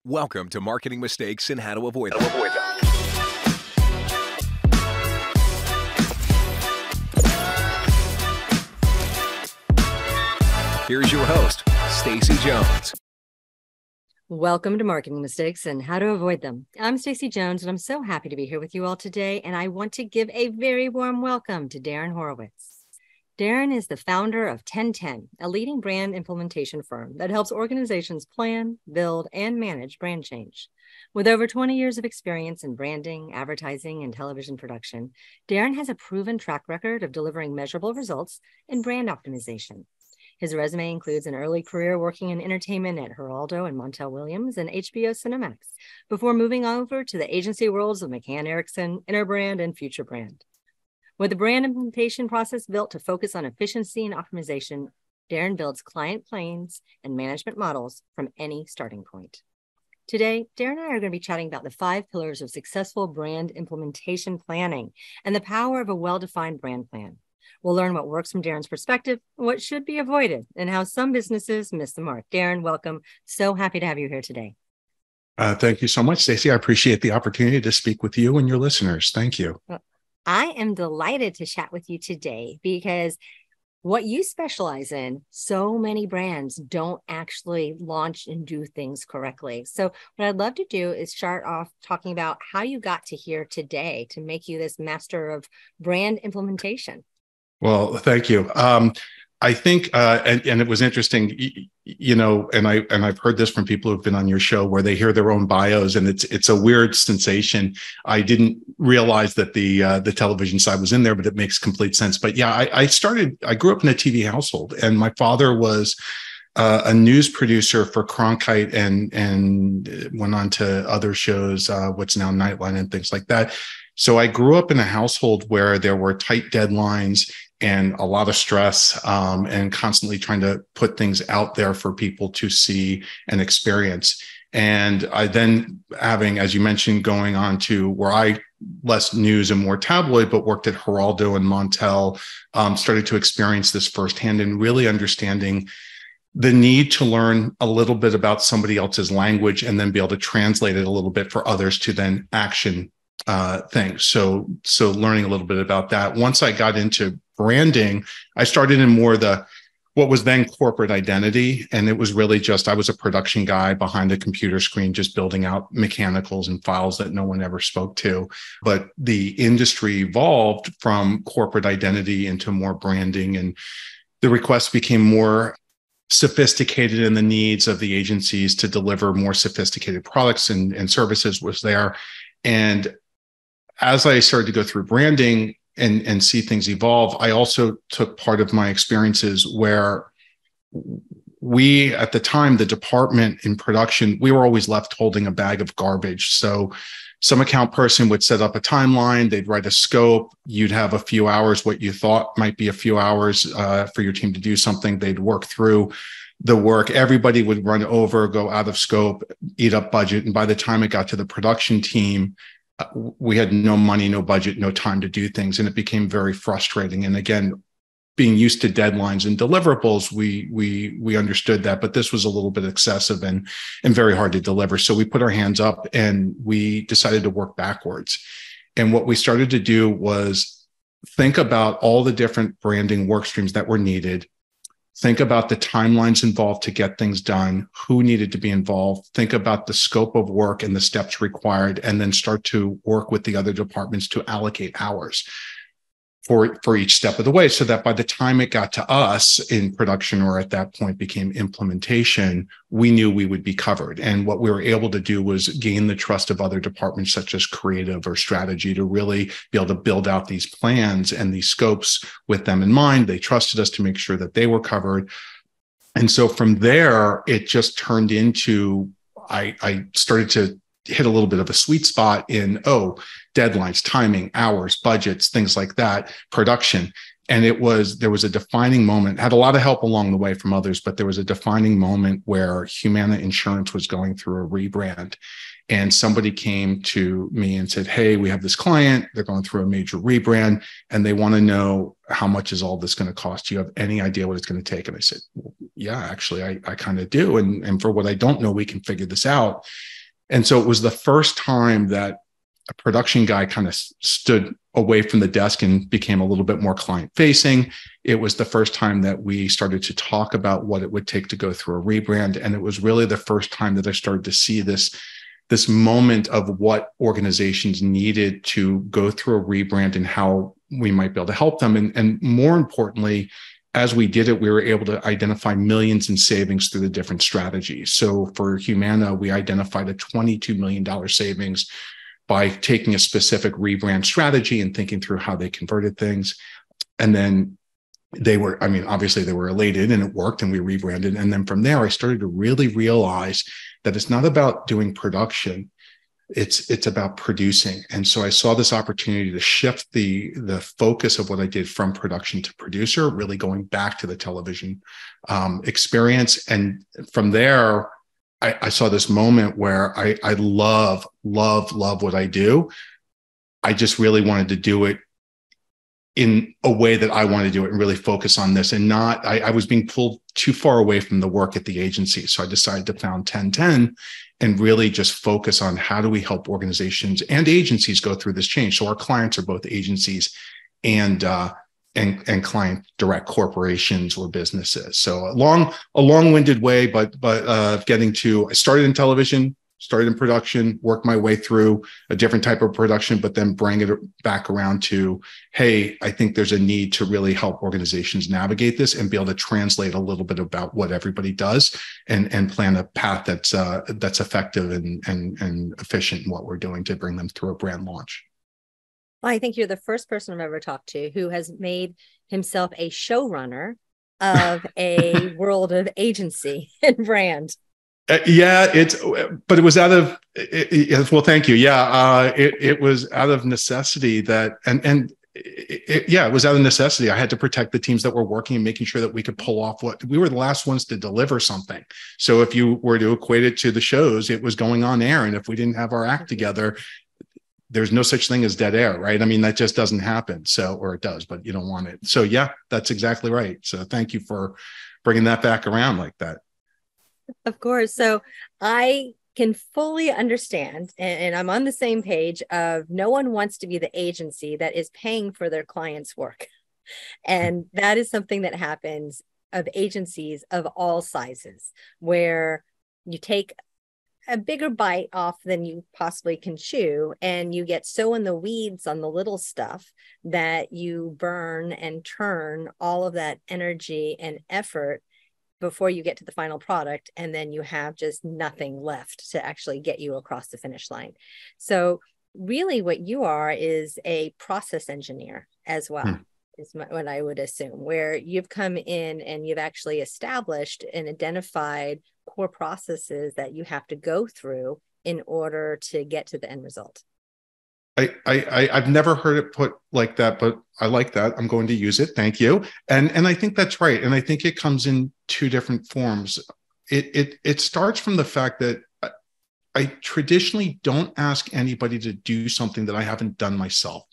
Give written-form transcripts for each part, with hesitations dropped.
Welcome to Marketing Mistakes and How to Avoid Them. Here's your host, Stacy Jones. Welcome to Marketing Mistakes and How to Avoid Them. I'm Stacy Jones, and I'm so happy to be here with you all today. And I want to give a very warm welcome to Darren Horwitz. Darren is the founder of TenTen, a leading brand implementation firm that helps organizations plan, build, and manage brand change. With over 20 years of experience in branding, advertising, and television production, Darren has a proven track record of delivering measurable results in brand optimization. His resume includes an early career working in entertainment at Geraldo and Montel and HBO Cinemax, before moving over to the agency worlds of McCann-Erickson, Interbrand, and FutureBrand. With the brand implementation process built to focus on efficiency and optimization, Darren builds client plans and management models from any starting point. Today, Darren and I are going to be chatting about the 5 pillars of successful brand implementation planning and the power of a well-defined brand plan. We'll learn what works from Darren's perspective, what should be avoided, and how some businesses miss the mark. Darren, welcome. So happy to have you here today. Thank you so much, Stacy. I appreciate the opportunity to speak with you and your listeners. Thank you. I am delighted to chat with you today because what you specialize in, so many brands don't actually launch and do things correctly. So what I'd love to do is start off talking about how you got to here today to make you this master of brand implementation. Well, thank you. I think, and it was interesting, and I've heard this from people who've been on your show where they hear their own bios, and it's a weird sensation. I didn't realize that the television side was in there, but it makes complete sense. But yeah, I grew up in a TV household, and my father was a news producer for Cronkite and went on to other shows, what's now Nightline and things like that. So I grew up in a household where there were tight deadlines and a lot of stress, and constantly trying to put things out there for people to see and experience. And I then, having, as you mentioned, going on to where I less news and more tabloid, but worked at Geraldo and Montel, started to experience this firsthand and really understanding the need to learn a little bit about somebody else's language and then be able to translate it a little bit for others to then action things. So learning a little bit about that. Once I got into branding, I started in more what was then corporate identity. And it was really just, I was a production guy behind a computer screen, just building out mechanicals and files that no one ever spoke to. But the industry evolved from corporate identity into more branding, and the requests became more sophisticated, and the needs of the agencies to deliver more sophisticated products and services was there. And as I started to go through branding and see things evolve, I also took part of my experiences where we, at the time, the department in production, we were always left holding a bag of garbage. So some account person would set up a timeline, they'd write a scope, you'd have a few hours, what you thought might be a few hours for your team to do something. They'd work through the work. Everybody would run over, go out of scope, eat up budget. And by the time it got to the production team, we had no money, no budget, no time to do things. And it became very frustrating. And again, being used to deadlines and deliverables, we understood that, but this was a little bit excessive and very hard to deliver. So we put our hands up and we decided to work backwards. And what we started to do was think about all the different branding work streams that were needed. Think about the timelines involved to get things done, who needed to be involved, think about the scope of work and the steps required, and then start to work with the other departments to allocate hours for each step of the way, so that by the time it got to us in production, or at that point became implementation, we knew we would be covered. And what we were able to do was gain the trust of other departments such as creative or strategy to really be able to build out these plans and these scopes with them in mind. They trusted us to make sure that they were covered. And so from there, it just turned into, I started to hit a little bit of a sweet spot in, deadlines, timing, hours, budgets, things like that, production. And there was a defining moment, had a lot of help along the way from others, but there was a defining moment where Humana Insurance was going through a rebrand. And somebody came to me and said, hey, we have this client, they're going through a major rebrand, and they want to know, how much is all this going to cost? Do you have any idea what it's going to take? And I said, well, yeah, actually, I kind of do. And for what I don't know, we can figure this out. And so it was the first time that a production guy kind of stood away from the desk and became a little bit more client facing. It was the first time that we started to talk about what it would take to go through a rebrand. And it was really the first time that I started to see this moment of what organizations needed to go through a rebrand and how we might be able to help them. And more importantly, as we did it, we were able to identify millions in savings through the different strategies. So for Humana, we identified a $22 million savings by taking a specific rebrand strategy and thinking through how they converted things. And then obviously they were elated and it worked and we rebranded. And then from there, I started to really realize that it's not about doing production. It's about producing. And so I saw this opportunity to shift the focus of what I did from production to producer, really going back to the television experience. And from there, I saw this moment where I love what I do. I just really wanted to do it in a way that I wanted to do it and really focus on this and not, I was being pulled too far away from the work at the agency. So I decided to found TenTen and really just focus on how do we help organizations and agencies go through this change. So our clients are both agencies and client direct corporations or businesses. So a long-winded way, but getting to, I started in television, started in production, worked my way through a different type of production, but then bring it back around to, hey, I think there's a need to really help organizations navigate this and be able to translate a little bit about what everybody does and plan a path that's effective and efficient in what we're doing to bring them through a brand launch. Well, I think you're the first person I've ever talked to who has made himself a showrunner of a world of agency and brand. But it was out of, well, thank you. Yeah. It was out of necessity that, it was out of necessity. I had to protect the teams that were working and making sure that we could pull off we were the last ones to deliver something. So if you were to equate it to the shows, it was going on air. And if we didn't have our act together, there's no such thing as dead air, right? I mean, that just doesn't happen. So, or it does, but you don't want it. So yeah, that's exactly right. So thank you for bringing that back around like that. Of course. So I can fully understand, and I'm on the same page of no one wants to be the agency that is paying for their clients' work. And that is something that happens of agencies of all sizes, where you take a bigger bite off than you possibly can chew, and you get so in the weeds on the little stuff that you burn and turn all of that energy and effort before you get to the final product, and then you have just nothing left to actually get you across the finish line. So really what you are is a process engineer as well, is what I would assume, where you've come in and you've actually established and identified core processes that you have to go through in order to get to the end result. I've never heard it put like that, but I like that. I'm going to use it. Thank you. And I think that's right. And I think it comes in two different forms. It starts from the fact that I traditionally don't ask anybody to do something that I haven't done myself.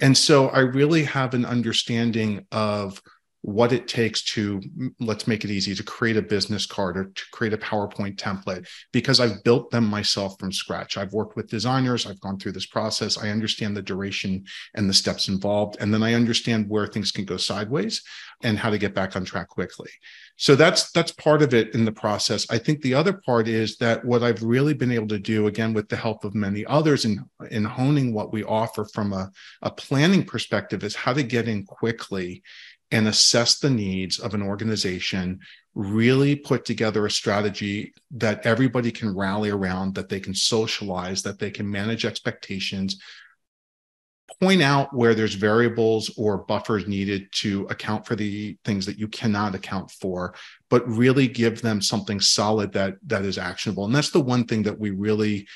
And so I really have an understanding of what it takes to, let's make it easy, to create a business card or to create a PowerPoint template, because I've built them myself from scratch. I've worked with designers. I've gone through this process. I understand the duration and the steps involved. And then I understand where things can go sideways and how to get back on track quickly. So that's part of it in the process. I think the other part is that what I've really been able to do, again, with the help of many others in honing what we offer from a planning perspective, is how to get in quickly and assess the needs of an organization, really put together a strategy that everybody can rally around, that they can socialize, that they can manage expectations, point out where there's variables or buffers needed to account for the things that you cannot account for, but really give them something solid that is actionable. And that's the one thing that we really,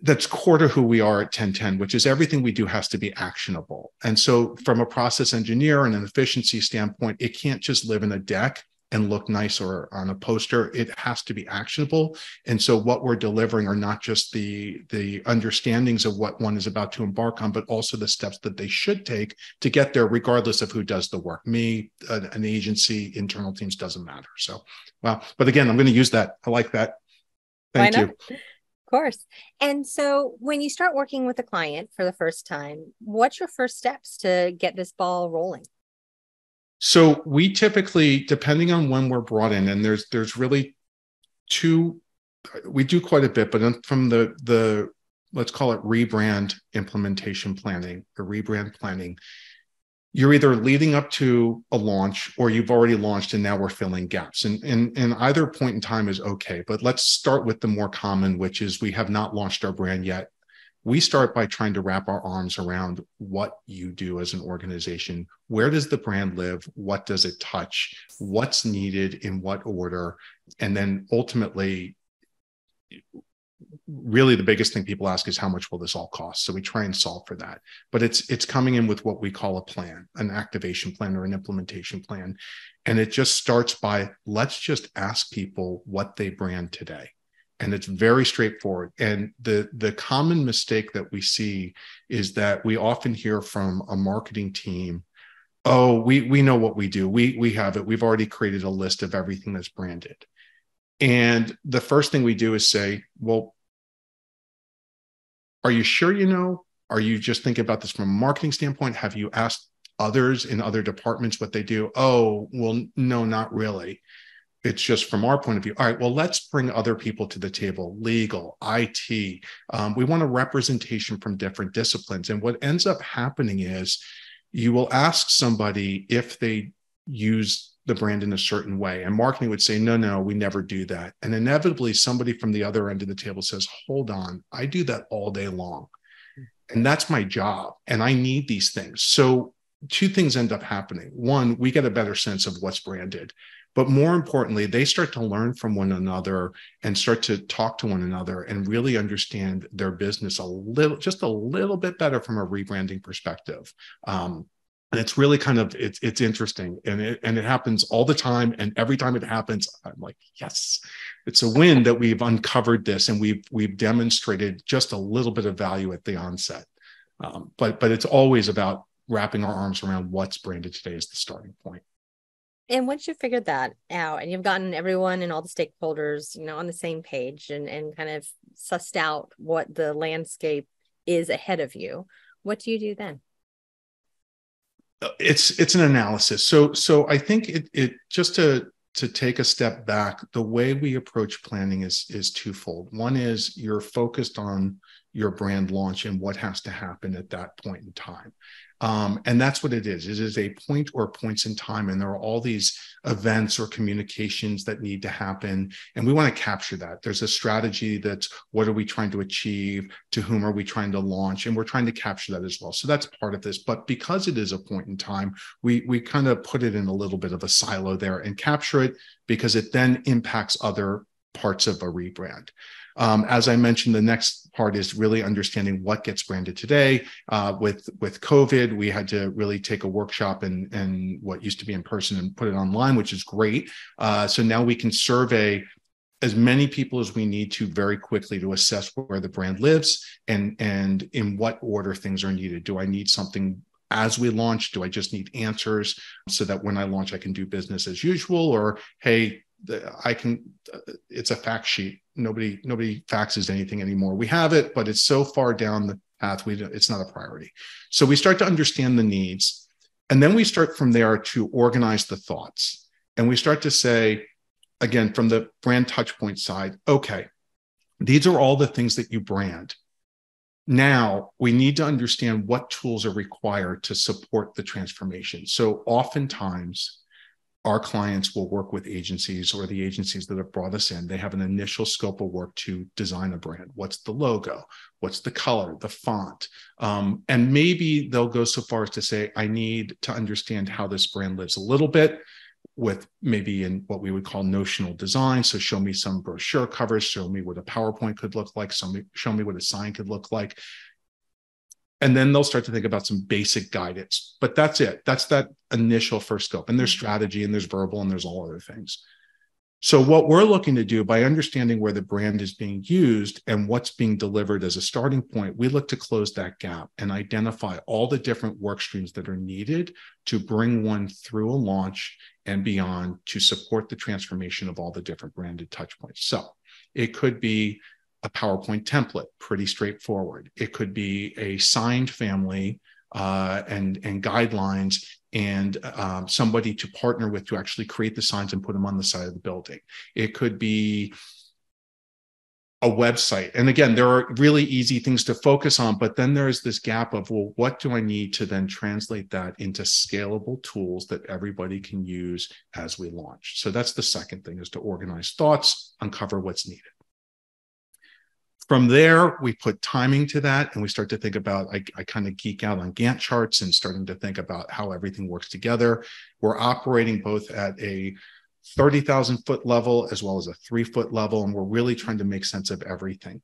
that's core to who we are at TenTen, which is everything we do has to be actionable. And so from a process engineer and an efficiency standpoint, it can't just live in a deck and look nice or on a poster. It has to be actionable. And so what we're delivering are not just the understandings of what one is about to embark on, but also the steps that they should take to get there, regardless of who does the work. Me, an agency, internal teams, doesn't matter. So, wow. But again, I'm going to use that. I like that. Thank you. course. And so when you start working with a client for the first time, what's your first steps to get this ball rolling? So we typically, depending on when we're brought in, and there's really two, we do quite a bit, but from the let's call it rebrand implementation planning or rebrand planning, you're either leading up to a launch or you've already launched and now we're filling gaps. And either point in time is okay, but let's start with the more common, which is we have not launched our brand yet. We start by trying to wrap our arms around what you do as an organization. Where does the brand live? What does it touch? What's needed in what order? And then ultimately, really the biggest thing people ask is how much will this all cost? So we try and solve for that. But it's coming in with what we call a plan, an activation plan or an implementation plan. And it just starts by, let's just ask people what they brand today. And it's very straightforward. And the common mistake that we see is that we often hear from a marketing team, oh, we know what we do. We have it. We've already created a list of everything that's branded. And the first thing we do is say, well, are you sure you know? Are you just thinking about this from a marketing standpoint? Have you asked others in other departments what they do? Oh, well, no, not really. It's just from our point of view. All right, well, let's bring other people to the table, legal, IT. We want a representation from different disciplines. And what ends up happening is you will ask somebody if they use the brand in a certain way. And marketing would say, no, we never do that. And inevitably, somebody from the other end of the table says, hold on, I do that all day long. And that's my job. And I need these things. So two things end up happening. One, we get a better sense of what's branded. But more importantly, they start to learn from one another and start to talk to one another and really understand their business just a little bit better from a rebranding perspective. And it's really kind of, it's interesting, and it happens all the time. And every time it happens, I'm like, yes, it's a win that we've uncovered this and we've demonstrated just a little bit of value at the onset. But it's always about wrapping our arms around what's branded today as the starting point. And once you've figured that out and you've gotten everyone and all the stakeholders, on the same page and kind of sussed out what the landscape is ahead of you, what do you do then? It's an analysis. So I think it just to take a step back, the way we approach planning is twofold. One is you're focused on your brand launch and what has to happen at that point in time. And that's what it is. It is a point or points in time. And there are all these events or communications that need to happen. And we want to capture that. There's a strategy that's what are we trying to achieve? To whom are we trying to launch? And we're trying to capture that as well. So that's part of this. But because it is a point in time, we kind of put it in a little bit of a silo there and capture it because it then impacts other parts of a rebrand. As I mentioned, the next part is really understanding what gets branded today. With COVID, we had to really take a workshop and what used to be in person and put it online, which is great. So now we can survey as many people as we need to very quickly to assess where the brand lives and in what order things are needed. Do I need something as we launch? Do I just need answers so that when I launch, I can do business as usual? Or, hey, it's a fact sheet. Nobody faxes anything anymore. We have it, but it's so far down the path, it's not a priority. So we start to understand the needs. And then we start from there to organize the thoughts. And we start to say, again, from the brand touchpoint side, okay, these are all the things that you brand. Now we need to understand what tools are required to support the transformation. So oftentimes, our clients will work with agencies or the agencies that have brought us in. They have an initial scope of work to design a brand. What's the logo? What's the color, the font? And maybe they'll go so far as to say, I need to understand how this brand lives a little bit with maybe in what we would call notional design. So show me some brochure covers, show me what a PowerPoint could look like, show me what a sign could look like. And then they'll start to think about some basic guidance, but that's it. That's that initial first scope. And there's strategy and there's verbal and there's all other things. So what we're looking to do by understanding where the brand is being used and what's being delivered as a starting point, we look to close that gap and identify all the different work streams that are needed to bring one through a launch and beyond to support the transformation of all the different branded touch points. So it could be a PowerPoint template, pretty straightforward. It could be a signed family and guidelines and somebody to partner with to actually create the signs and put them on the side of the building. It could be a website. And again, there are really easy things to focus on, but then there's this gap of, well, what do I need to then translate that into scalable tools that everybody can use as we launch? So that's the second thing, is to organize thoughts, uncover what's needed. From there, we put timing to that, and we start to think about, I kind of geek out on Gantt charts and starting to think about how everything works together. We're operating both at a 30,000 foot level as well as a 3-foot level, and we're really trying to make sense of everything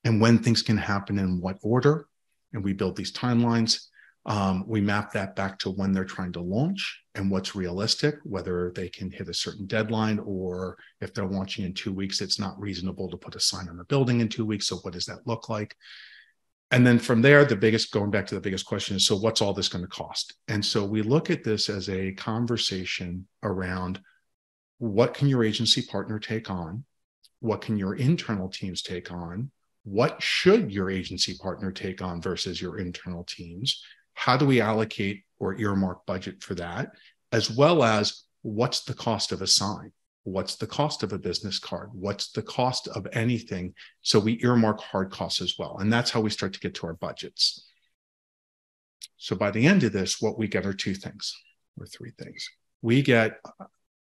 and when things can happen in what order. And we build these timelines. We map that back to when they're trying to launch and what's realistic, whether they can hit a certain deadline, or if they're launching in 2 weeks, it's not reasonable to put a sign on the building in 2 weeks. So what does that look like? And then from there, going back to the biggest question is, so what's all this going to cost? And so we look at this as a conversation around, what can your agency partner take on? What can your internal teams take on? What should your agency partner take on versus your internal teams? How do we allocate or earmark budget for that? As well as, what's the cost of a sign? What's the cost of a business card? What's the cost of anything? So we earmark hard costs as well. And that's how we start to get to our budgets. So by the end of this, what we get are 2 things or 3 things. We get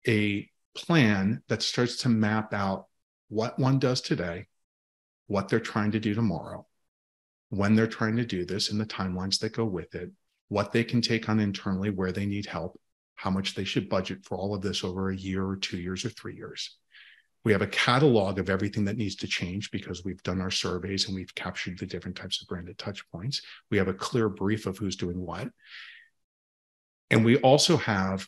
a plan that starts to map out what one does today, what they're trying to do tomorrow, when they're trying to do this, and the timelines that go with it, what they can take on internally, where they need help, how much they should budget for all of this over a year or 2 years or 3 years. We have a catalog of everything that needs to change because we've done our surveys and we've captured the different types of branded touch points. We have a clear brief of who's doing what. And we also have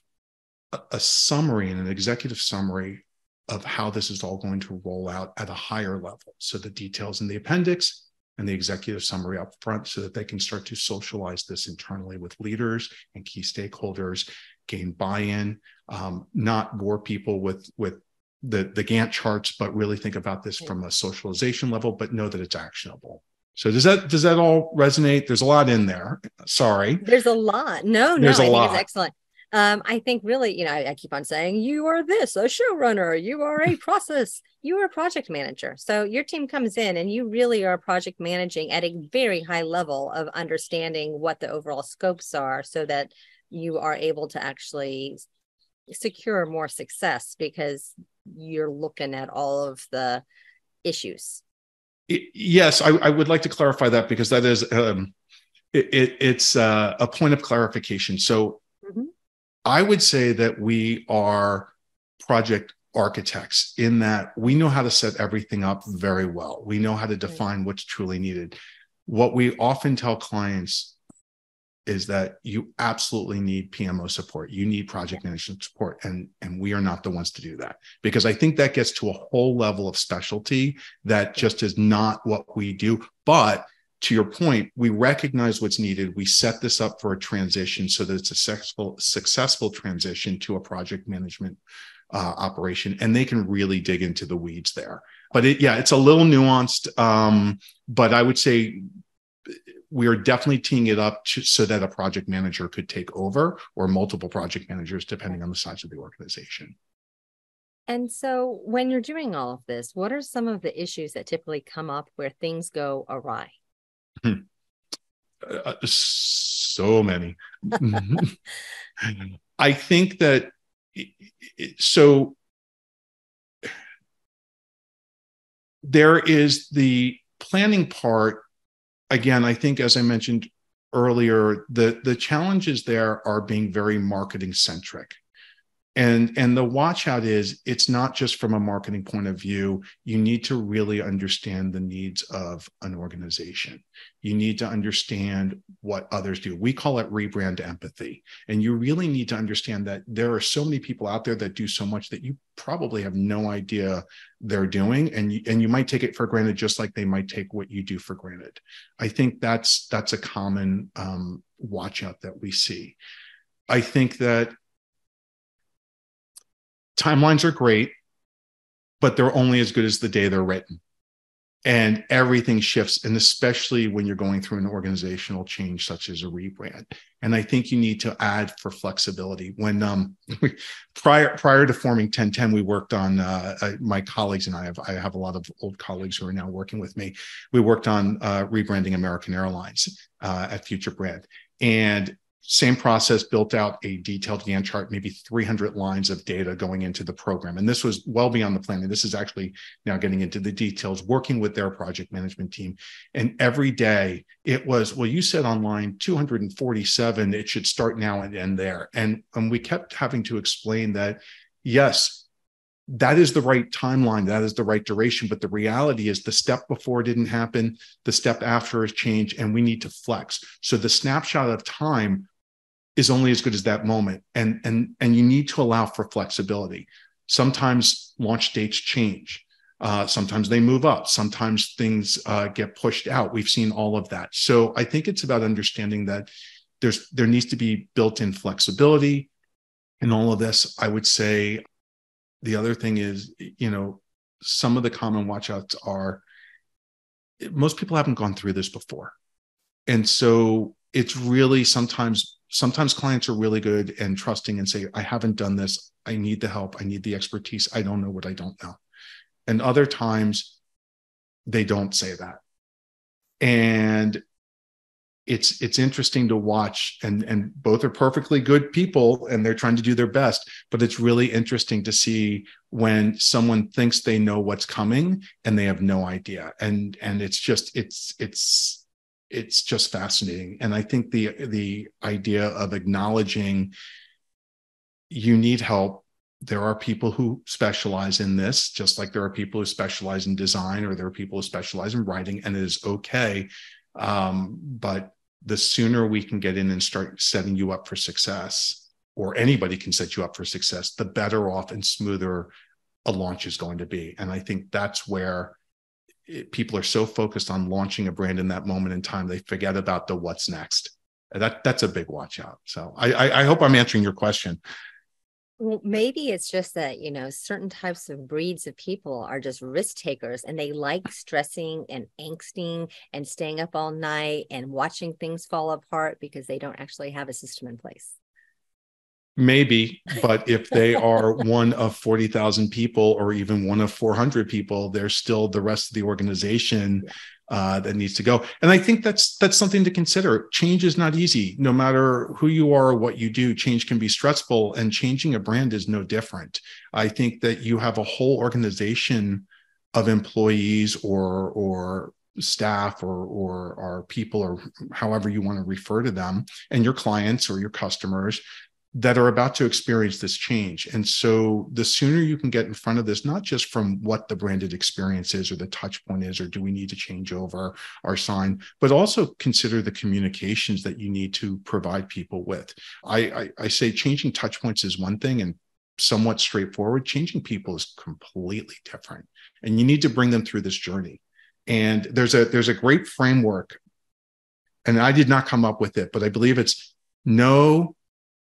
a summary and an executive summary of how this is all going to roll out at a higher level. So the details in the appendix and the executive summary up front, so that they can start to socialize this internally with leaders and key stakeholders, gain buy-in, not bore people with the Gantt charts, but really think about this from a socialization level, but know that it's actionable. So does that all resonate? There's a lot in there. Sorry. There's a lot. No, I think it's excellent. I think really, I keep on saying, you are this, a showrunner, you are a process, you are a project manager. So your team comes in and you really are project managing at a very high level of understanding what the overall scopes are, so that you are able to actually secure more success because you're looking at all of the issues. Yes, I would like to clarify that, because that is, it's a point of clarification. So I would say that we are project architects in that we know how to set everything up very well. We know how to define what's truly needed. What we often tell clients is that you absolutely need PMO support. You need project management support. And we are not the ones to do that, because I think that gets to a whole level of specialty that just is not what we do. But to your point, we recognize what's needed. We set this up for a transition so that it's a successful transition to a project management operation, and they can really dig into the weeds there. But it's a little nuanced, but I would say we are definitely teeing it up so that a project manager could take over, or multiple project managers, depending on the size of the organization. And so when you're doing all of this, what are some of the issues that typically come up where things go awry? So many. I think that so there is the planning part. Again, I think, as I mentioned earlier, the challenges there are being very marketing centric. And the watch out is, it's not just from a marketing point of view. You need to really understand the needs of an organization. You need to understand what others do. We call it rebrand empathy. And you really need to understand that there are so many people out there that do so much that you probably have no idea they're doing. And you might take it for granted, just like they might take what you do for granted. I think that's a common watch out that we see. I think that timelines are great, but they're only as good as the day they're written. and everything shifts, and especially when you're going through an organizational change such as a rebrand. And I think you need to add for flexibility. When prior to forming TenTen, we worked on my colleagues and I have a lot of old colleagues who are now working with me. We worked on rebranding American Airlines at FutureBrand, and same process, built out a detailed Gantt chart, maybe 300 lines of data going into the program. And this was well beyond the planning. This is actually now getting into the details, working with their project management team. And every day it was, well, you said on line 247, it should start now and end there. And we kept having to explain that, yes, that is the right timeline, that is the right duration. But the reality is the step before didn't happen, the step after has changed, and we need to flex. So the snapshot of time is only as good as that moment. And you need to allow for flexibility. Sometimes launch dates change. Sometimes they move up. Sometimes things get pushed out. We've seen all of that. So I think it's about understanding that there needs to be built-in flexibility in all of this. I would say the other thing is, some of the common watchouts are most people haven't gone through this before. And so it's really sometimes clients are really good and trusting and say, I haven't done this. I need the help. I need the expertise. I don't know what I don't know. And other times they don't say that. And it's interesting to watch, and both are perfectly good people and they're trying to do their best, but it's really interesting to see when someone thinks they know what's coming and they have no idea. And it's just fascinating. And I think the idea of acknowledging you need help. There are people who specialize in this, just like there are people who specialize in design, or there are people who specialize in writing, and it is okay. But the sooner we can get in and start setting you up for success, or anybody can set you up for success, the better off and smoother a launch is going to be. And I think that's where people are so focused on launching a brand in that moment in time, they forget about the what's next. That's a big watch out. So I hope I'm answering your question. Well, maybe it's just that, certain types of breeds of people are just risk takers, and they like stressing and angsting and staying up all night and watching things fall apart because they don't actually have a system in place. Maybe, but if they are one of 40,000 people or even one of 400 people, there's still the rest of the organization that needs to go. And I think that's something to consider. Change is not easy. No matter who you are or what you do, change can be stressful, and changing a brand is no different. I think that you have a whole organization of employees or staff or people, or however you want to refer to them, and your clients or your customers that are about to experience this change. And so the sooner you can get in front of this, not just from what the branded experience is or the touch point is, or do we need to change over our sign, but also consider the communications that you need to provide people with. I say changing touch points is one thing and somewhat straightforward. Changing people is completely different. And you need to bring them through this journey. And there's a great framework, and I did not come up with it, but I believe it's know,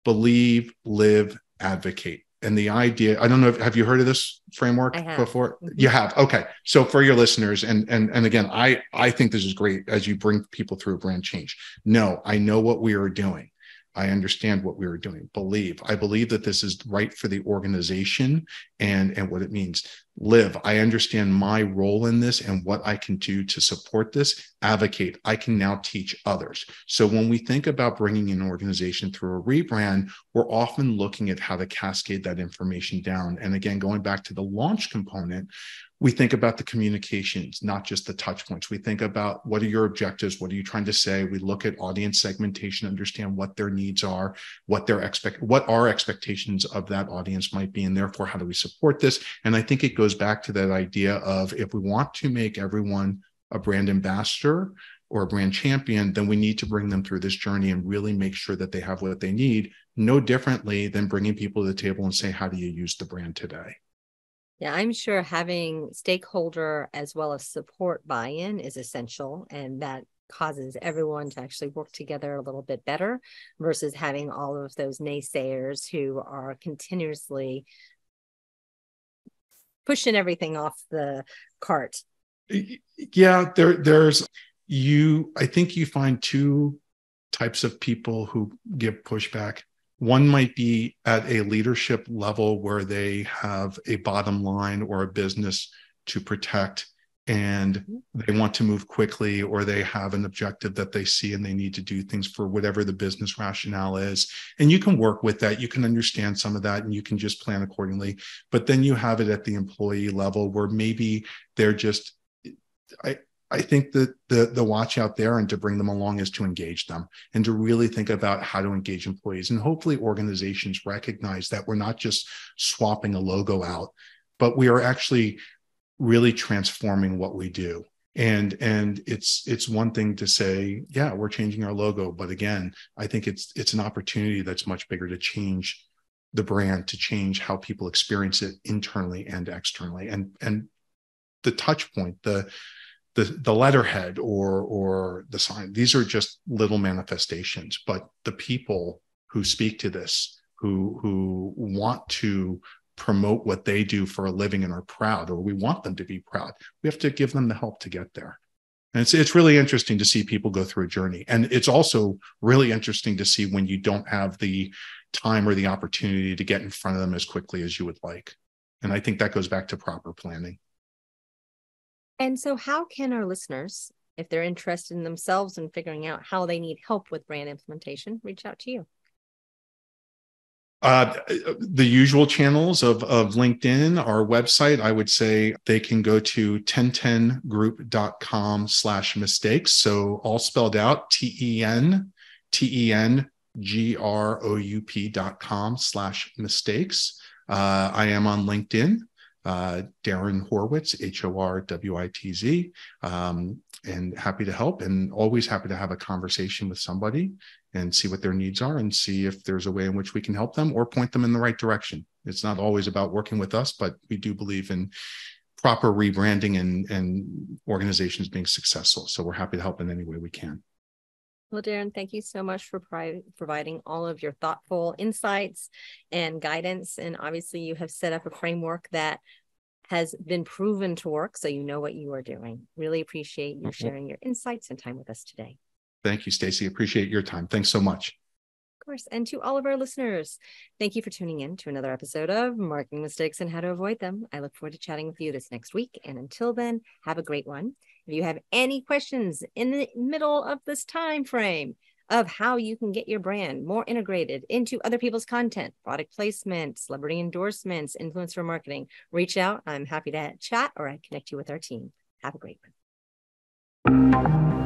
believe, live, advocate. And the idea, I don't know, have you heard of this framework before? Mm-hmm. You have. Okay. So for your listeners, and again, I think this is great as you bring people through a brand change. No, I know what we are doing. I understand what we were doing. I believe that this is right for the organization and what it means. Live, I understand my role in this and what I can do to support this. Advocate, I can now teach others. So when we think about bringing an organization through a rebrand, we're often looking at how to cascade that information down. And again, going back to the launch component, we think about the communications, not just the touch points. We think about what are your objectives? What are you trying to say? We look at audience segmentation, understand what their needs are, what our expectations of that audience might be, and therefore how do we support this? And I think it goes back to that idea of if we want to make everyone a brand ambassador or a brand champion, then we need to bring them through this journey and really make sure that they have what they need, no differently than bringing people to the table and say, how do you use the brand today? Yeah, I'm sure having stakeholder as well as support buy-in is essential, and that causes everyone to actually work together a little bit better versus having all of those naysayers who are continuously pushing everything off the cart. Yeah, I think you find two types of people who give pushback. One might be at a leadership level where they have a bottom line or a business to protect, and they want to move quickly, or they have an objective that they see and they need to do things for whatever the business rationale is. And you can work with that. You can understand some of that and you can just plan accordingly. But then you have it at the employee level where maybe they're just, I think that the watch out there and to bring them along is to engage them and to really think about how to engage employees. And hopefully organizations recognize that we're not just swapping a logo out, but we are actually really transforming what we do. And it's one thing to say, yeah, we're changing our logo. But again, I think it's an opportunity that's much bigger to change the brand, to change how people experience it internally and externally. And the touch point, the letterhead or the sign, these are just little manifestations, but the people who speak to this, who want to promote what they do for a living and are proud, or we want them to be proud, we have to give them the help to get there. And it's really interesting to see people go through a journey. And it's also really interesting to see when you don't have the time or the opportunity to get in front of them as quickly as you would like. And I think that goes back to proper planning. And so how can our listeners, if they're interested in themselves and figuring out how they need help with brand implementation, reach out to you? The usual channels of LinkedIn, our website, I would say they can go to tentengroup.com/mistakes. So all spelled out, tentengroup.com/mistakes. I am on LinkedIn. Darren Horwitz, Horwitz, and happy to help, and always happy to have a conversation with somebody and see what their needs are and see if there's a way in which we can help them or point them in the right direction. It's not always about working with us, but we do believe in proper rebranding and organizations being successful. So we're happy to help in any way we can. Well, Darren, thank you so much for providing all of your thoughtful insights and guidance. And obviously you have set up a framework that has been proven to work, so you know what you are doing. Really appreciate you sharing your insights and time with us today. Thank you, Stacy. Appreciate your time. Thanks so much. Of course. And to all of our listeners, thank you for tuning in to another episode of Marketing Mistakes and How to Avoid Them. I look forward to chatting with you this next week. And until then, have a great one. If you have any questions in the middle of this time frame of how you can get your brand more integrated into other people's content, product placement, celebrity endorsements, influencer marketing, reach out. I'm happy to chat or I connect you with our team. Have a great one.